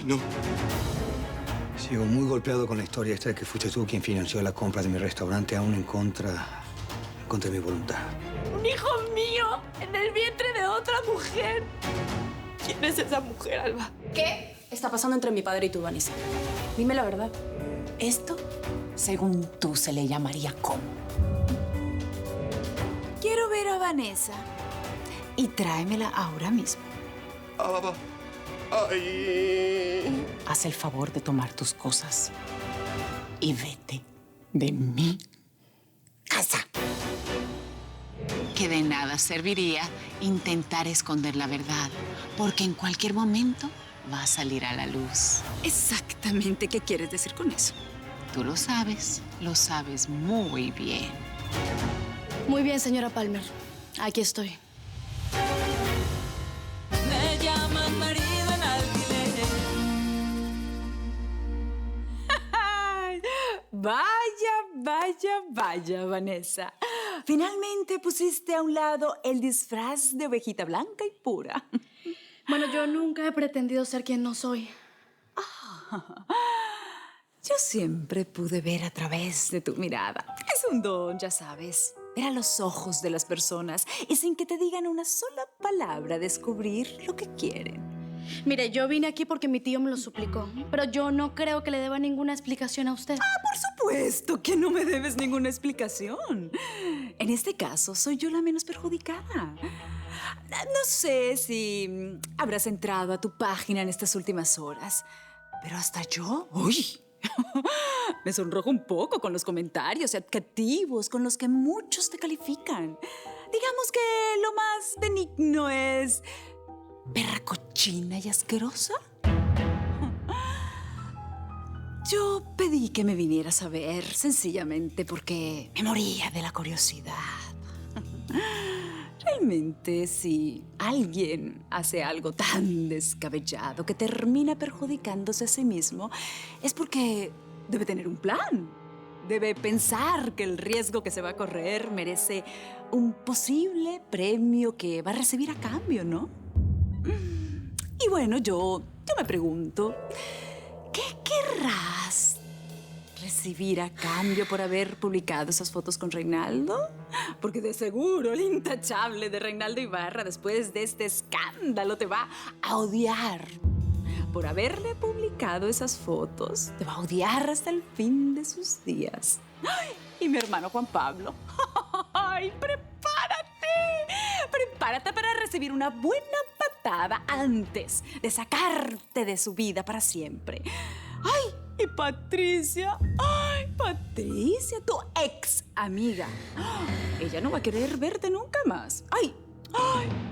no. Sigo muy golpeado con la historia esta de que fuiste tú quien financió la compra de mi restaurante, aún en contra de mi voluntad. ¡Un hijo mío en el vientre de otra mujer! ¿Quién es esa mujer, Alba? ¿Qué está pasando entre mi padre y tú, Vanessa? Dime la verdad. Esto, según tú, se le llamaría ¿cómo? Quiero ver a Vanessa y tráemela ahora mismo. Papá. Ay. Haz el favor de tomar tus cosas y vete de mi casa. Que de nada serviría intentar esconder la verdad, porque en cualquier momento va a salir a la luz. Exactamente, ¿qué quieres decir con eso? Tú lo sabes muy bien. Muy bien, señora Palmer. Aquí estoy. Me llaman marido en alquiler. Vaya, Vanessa. Finalmente pusiste a un lado el disfraz de ovejita blanca y pura. Bueno, yo nunca he pretendido ser quien no soy. Yo siempre pude ver a través de tu mirada. Es un don, ya sabes. Ver a los ojos de las personas y sin que te digan una sola palabra descubrir lo que quieren. Mire, yo vine aquí porque mi tío me lo suplicó, pero yo no creo que le deba ninguna explicación a usted. Por supuesto que no me debes ninguna explicación. En este caso, soy yo la menos perjudicada. No sé si habrás entrado a tu página en estas últimas horas, pero hasta yo, ¡uy! Me sonrojo un poco con los comentarios y adjetivos con los que muchos te califican. Digamos que lo más benigno es perra cochina y asquerosa. Yo pedí que me vinieras a ver sencillamente porque me moría de la curiosidad. Realmente, si alguien hace algo tan descabellado que termina perjudicándose a sí mismo, es porque debe tener un plan. Debe pensar que el riesgo que se va a correr merece un posible premio que va a recibir a cambio, ¿no? Y bueno, yo me pregunto, ¿qué querrás recibir a cambio por haber publicado esas fotos con Reinaldo? Porque de seguro el intachable de Reinaldo Ibarra, después de este escándalo, te va a odiar. Por haberle publicado esas fotos, te va a odiar hasta el fin de sus días. ¡Ay! Y mi hermano Juan Pablo. ¡Ay, prepárate! Prepárate para recibir una buena patada antes de sacarte de su vida para siempre. ¡Ay! Y Patricia, Patricia, tu ex amiga. Ella no va a querer verte nunca más. ¡Ay!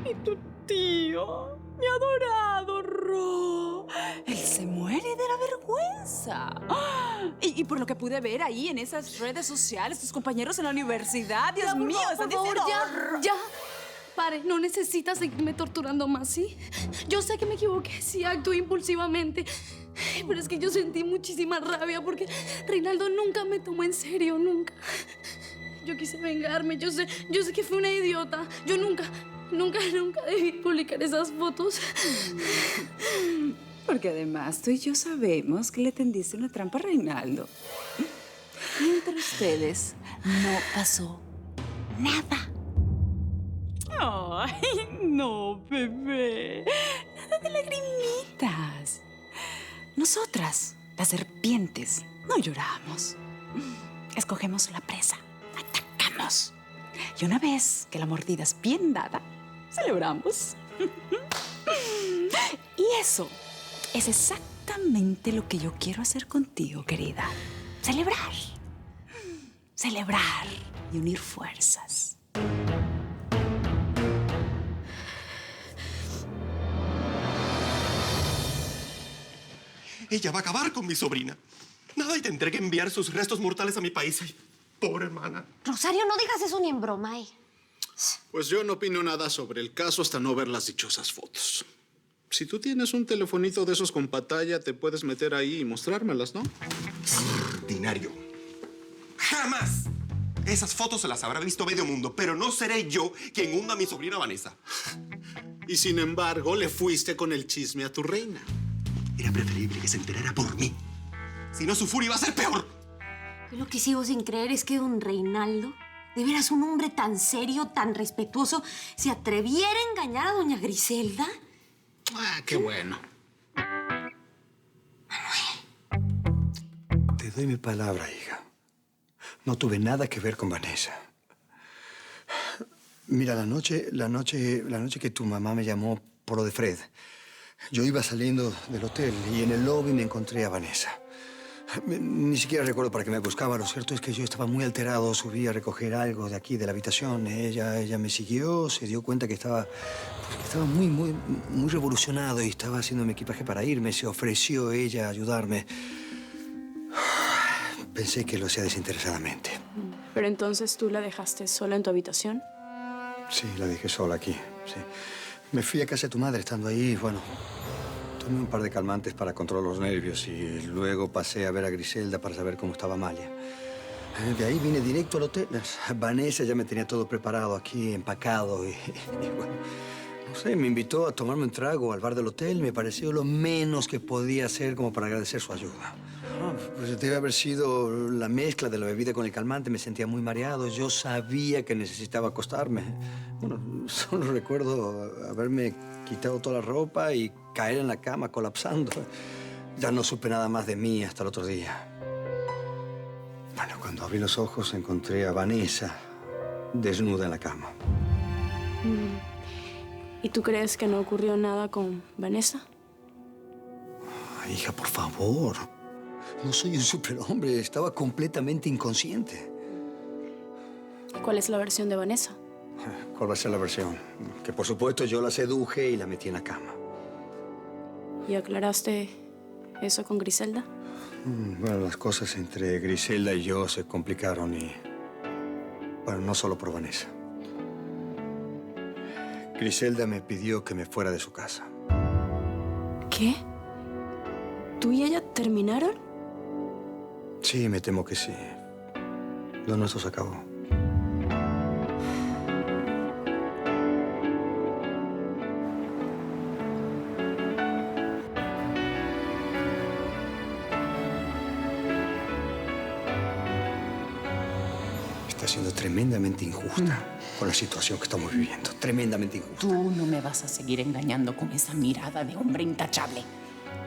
Y tu tío, mi adorado Ro. Él se muere de la vergüenza. Y por lo que pude ver ahí en esas redes sociales, tus compañeros en la universidad, Dios mío, están diciendo... ya. Pare, no necesitas seguirme torturando más, ¿sí? Yo sé que me equivoqué, sí, actué impulsivamente. Pero es que yo sentí muchísima rabia porque Reinaldo nunca me tomó en serio, nunca. Yo quise vengarme, yo sé que fui una idiota. Yo nunca debí publicar esas fotos. Porque además tú y yo sabemos que le tendiste una trampa a Reinaldo. Y entre ustedes no pasó nada. Ay, no, bebé. Nada de lagrimitas. Nosotras, las serpientes, no lloramos. Escogemos la presa, atacamos. Y una vez que la mordida es bien dada, celebramos. Y eso es exactamente lo que yo quiero hacer contigo, querida. Celebrar. Celebrar y unir fuerzas. Ella va a acabar con mi sobrina. Nada, y tendré que enviar sus restos mortales a mi país. Ay, pobre hermana. Rosario, no digas eso ni en broma, ¿eh? Pues yo no opino nada sobre el caso hasta no ver las dichosas fotos. Si tú tienes un telefonito de esos con pantalla, te puedes meter ahí y mostrármelas, ¿no? Ordinario. ¡Jamás! Esas fotos se las habrá visto medio mundo, pero no seré yo quien hunda a mi sobrina Vanessa. Y sin embargo, le fuiste con el chisme a tu reina. Era preferible que se enterara por mí. Si no, su furia iba a ser peor. Yo lo que sigo sin creer es que don Reinaldo, de veras un hombre tan serio, tan respetuoso, se atreviera a engañar a doña Griselda. Ah, qué bueno. Te doy mi palabra, hija. No tuve nada que ver con Vanessa. Mira, la noche que tu mamá me llamó por lo de Fred, yo iba saliendo del hotel y en el lobby me encontré a Vanessa. Ni siquiera recuerdo para qué me buscaba. Lo cierto es que yo estaba muy alterado. Subí a recoger algo de aquí, de la habitación. Ella me siguió, se dio cuenta que estaba muy revolucionado y estaba haciendo mi equipaje para irme. Se ofreció ella a ayudarme. Pensé que lo hacía desinteresadamente. Pero entonces tú la dejaste sola en tu habitación. Sí, la dejé sola aquí, sí. Me fui a casa de tu madre estando ahí, bueno, tomé un par de calmantes para controlar los nervios y luego pasé a ver a Griselda para saber cómo estaba Amalia. De ahí vine directo al hotel. Vanessa ya me tenía todo preparado aquí, empacado y bueno, no sé, me invitó a tomarme un trago al bar del hotel. Me pareció lo menos que podía hacer como para agradecer su ayuda. Pues debe haber sido la mezcla de la bebida con el calmante. Me sentía muy mareado. Yo sabía que necesitaba acostarme. Bueno, solo recuerdo haberme quitado toda la ropa y caer en la cama colapsando. Ya no supe nada más de mí hasta el otro día. Bueno, cuando abrí los ojos encontré a Vanessa desnuda en la cama. ¿Y tú crees que no ocurrió nada con Vanessa? Ay, hija, por favor. No soy un superhombre. Estaba completamente inconsciente. ¿Cuál es la versión de Vanessa? ¿Cuál va a ser la versión? Que, por supuesto, yo la seduje y la metí en la cama. ¿Y aclaraste eso con Griselda? Bueno, las cosas entre Griselda y yo se complicaron y... Bueno, no solo por Vanessa. Griselda me pidió que me fuera de su casa. ¿Qué? ¿Tú y ella terminaron? Sí, me temo que sí. Lo nuestro se acabó. Está siendo tremendamente injusta con la situación que estamos viviendo. Tremendamente injusta. Tú no me vas a seguir engañando con esa mirada de hombre intachable,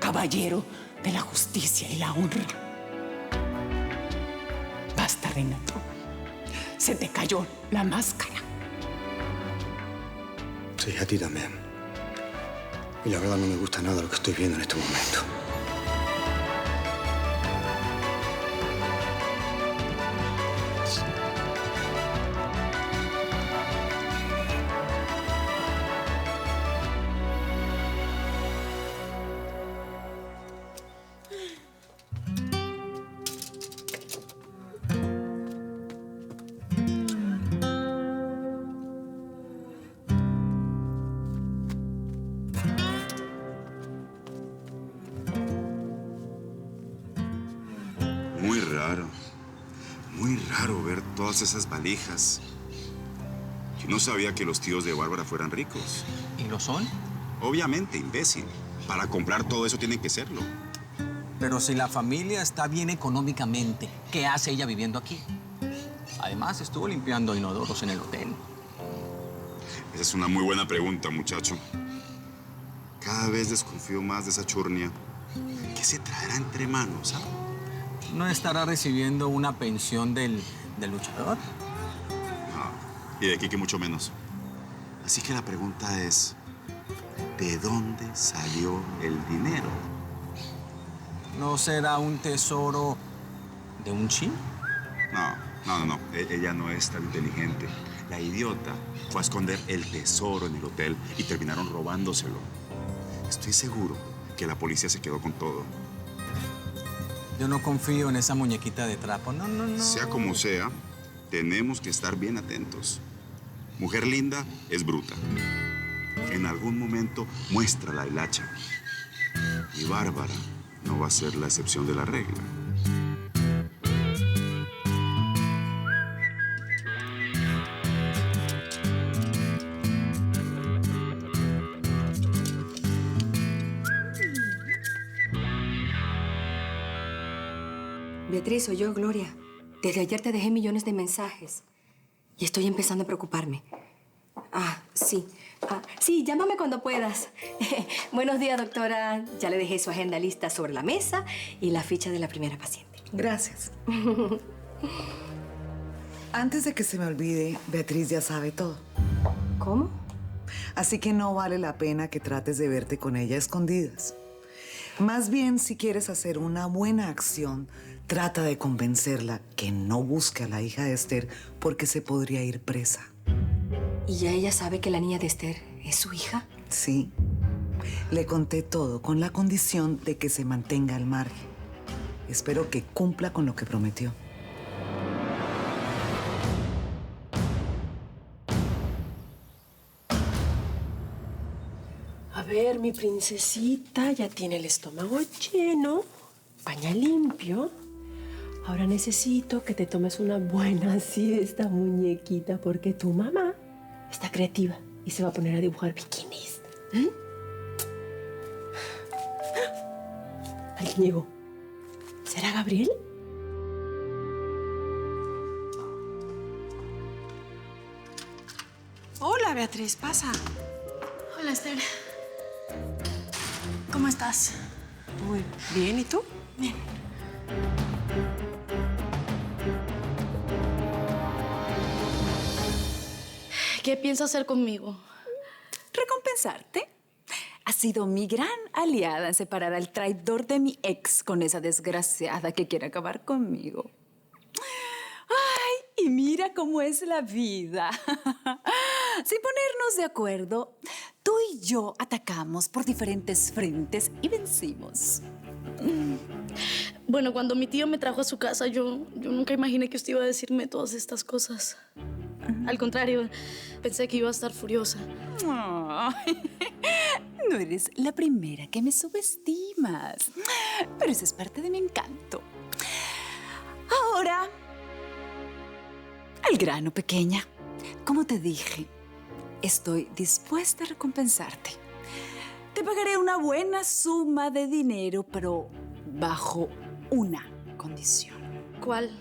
caballero de la justicia y la honra. Basta, Renato. Se te cayó la máscara. Sí, a ti también. Y la verdad no me gusta nada lo que estoy viendo en este momento. Muy raro ver todas esas valijas. Yo no sabía que los tíos de Bárbara fueran ricos. ¿Y lo son? Obviamente, imbécil. Para comprar todo eso tienen que serlo. Pero si la familia está bien económicamente, ¿qué hace ella viviendo aquí? Además, estuvo limpiando inodoros en el hotel. Esa es una muy buena pregunta, muchacho. Cada vez desconfío más de esa churnia. ¿Qué se traerá entre manos, ah? ¿No estará recibiendo una pensión del luchador? No, y de Quique mucho menos. Así que la pregunta es, ¿de dónde salió el dinero? ¿No será un tesoro de un chino? No. Ella no es tan inteligente. La idiota fue a esconder el tesoro en el hotel y terminaron robándoselo. Estoy seguro que la policía se quedó con todo. Yo no confío en esa muñequita de trapo. No. Sea como sea, tenemos que estar bien atentos. Mujer linda es bruta. En algún momento muestra la hilacha. Y Bárbara no va a ser la excepción de la regla. Beatriz, soy yo, Gloria. Desde ayer te dejé millones de mensajes y estoy empezando a preocuparme. Sí. Sí, llámame cuando puedas. Buenos días, doctora. Ya le dejé su agenda lista sobre la mesa y la ficha de la primera paciente. Gracias. Antes de que se me olvide, Beatriz ya sabe todo. ¿Cómo? Así que no vale la pena que trates de verte con ella a escondidas. Más bien, si quieres hacer una buena acción, trata de convencerla que no busque a la hija de Esther porque se podría ir presa. ¿Y ya ella sabe que la niña de Esther es su hija? Sí. Le conté todo con la condición de que se mantenga al margen. Espero que cumpla con lo que prometió. A ver, mi princesita ya tiene el estómago lleno, baña limpio. Ahora necesito que te tomes una buena siesta, muñequita, porque tu mamá está creativa y se va a poner a dibujar bikinis. Alguien llegó. ¿Será Gabriel? Hola, Beatriz, pasa. Hola, Esther. ¿Cómo estás? Muy bien, ¿y tú? Bien. ¿Qué piensas hacer conmigo? Recompensarte. Has sido mi gran aliada en separar al traidor de mi ex con esa desgraciada que quiere acabar conmigo. Ay, y mira cómo es la vida. Sin ponernos de acuerdo, tú y yo atacamos por diferentes frentes y vencimos. Bueno, cuando mi tío me trajo a su casa, yo nunca imaginé que usted iba a decirme todas estas cosas. Al contrario, pensé que iba a estar furiosa. Ay, no eres la primera que me subestimas, pero eso es parte de mi encanto. Ahora, al grano, pequeña. Como te dije, estoy dispuesta a recompensarte. Te pagaré una buena suma de dinero, pero bajo una condición. ¿Cuál?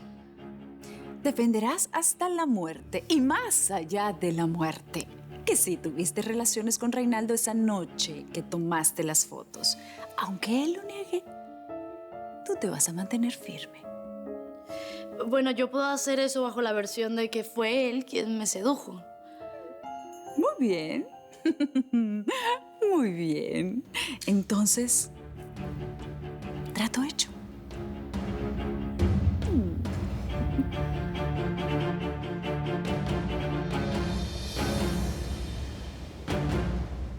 Defenderás hasta la muerte y más allá de la muerte que si tuviste relaciones con Reinaldo esa noche que tomaste las fotos. Aunque él lo niegue, tú te vas a mantener firme. Bueno, yo puedo hacer eso bajo la versión de que fue él quien me sedujo. Muy bien. Muy bien. Entonces, trato hecho.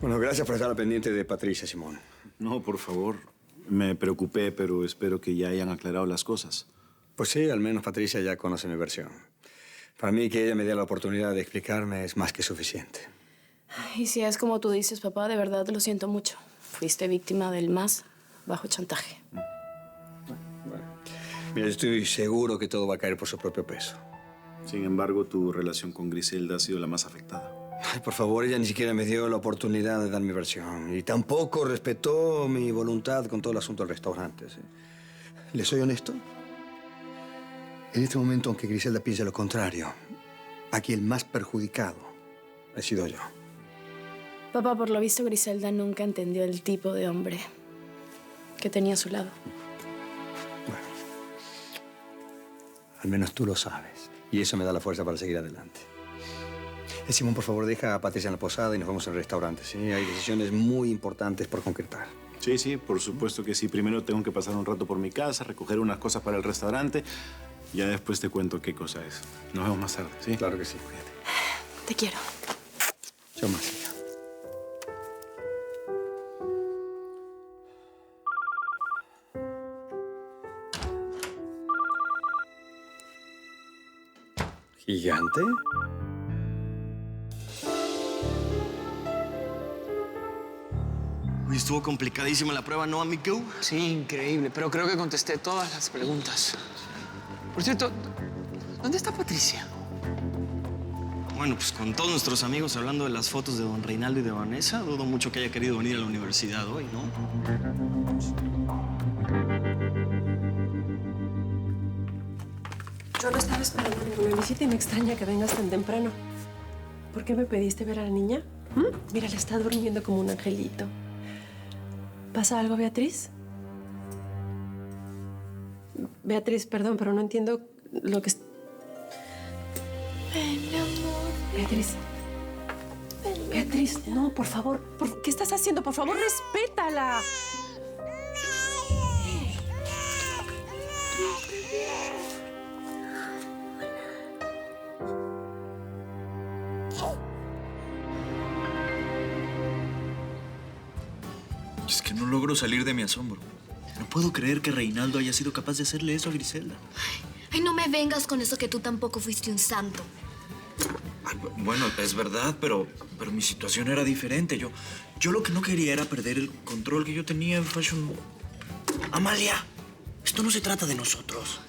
Bueno, gracias por estar al pendiente de Patricia, Simón. No, por favor. Me preocupé, pero espero que ya hayan aclarado las cosas. Pues sí, al menos Patricia ya conoce mi versión. Para mí que ella me dé la oportunidad de explicarme es más que suficiente. Y si es como tú dices, papá, de verdad lo siento mucho. Fuiste víctima del más bajo chantaje. Mira, estoy seguro que todo va a caer por su propio peso. Sin embargo, tu relación con Griselda ha sido la más afectada. Ay, por favor, ella ni siquiera me dio la oportunidad de dar mi versión. Y tampoco respetó mi voluntad con todo el asunto del restaurante. ¿Sí? ¿Le soy honesto? En este momento, aunque Griselda piense lo contrario, aquí el más perjudicado he sido yo. Papá, por lo visto, Griselda nunca entendió el tipo de hombre que tenía a su lado. Bueno, al menos tú lo sabes. Y eso me da la fuerza para seguir adelante. Simón, por favor, deja a Patricia en la posada y nos vamos al restaurante, ¿sí? Hay decisiones muy importantes por concretar. Sí, sí, por supuesto que sí. Primero tengo que pasar un rato por mi casa, recoger unas cosas para el restaurante. Ya después te cuento qué cosa es. Nos vemos más tarde, ¿sí? Claro que sí. Cuídate. Te quiero. Yo más, hija. ¿Gigante? Uy, estuvo complicadísima la prueba, ¿no, amigo? Sí, increíble, pero creo que contesté todas las preguntas. Por cierto, ¿dónde está Patricia? Bueno, pues con todos nuestros amigos hablando de las fotos de don Reinaldo y de Vanessa, dudo mucho que haya querido venir a la universidad hoy, ¿no? esperando una visita y me extraña que vengas tan temprano. ¿Por qué me pediste ver a la niña? Mira, le está durmiendo como un angelito. ¿Pasa algo, Beatriz? Beatriz, perdón, pero no entiendo lo que... Ven, mi amor. Beatriz. Ven, Beatriz, no, por favor. ¿Qué estás haciendo? Por favor, respétala. Es que no logro salir de mi asombro. No puedo creer que Reinaldo haya sido capaz de hacerle eso a Griselda. Ay, no me vengas con eso que tú tampoco fuiste un santo. Ay, bueno, es verdad, pero mi situación era diferente. Yo lo que no quería era perder el control que yo tenía en Fashion... Amalia, esto no se trata de nosotros.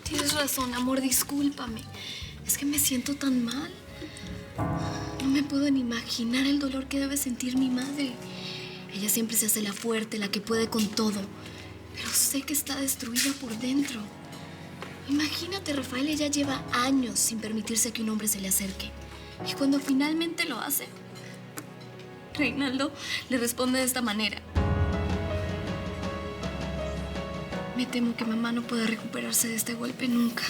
Tienes razón, amor, discúlpame. Es que me siento tan mal. No me puedo ni imaginar el dolor que debe sentir mi madre. Ella siempre se hace la fuerte, la que puede con todo. Pero sé que está destruida por dentro. Imagínate, Rafael, ella lleva años sin permitirse que un hombre se le acerque. Y cuando finalmente lo hace, Reinaldo le responde de esta manera. Me temo que mamá no pueda recuperarse de este golpe nunca.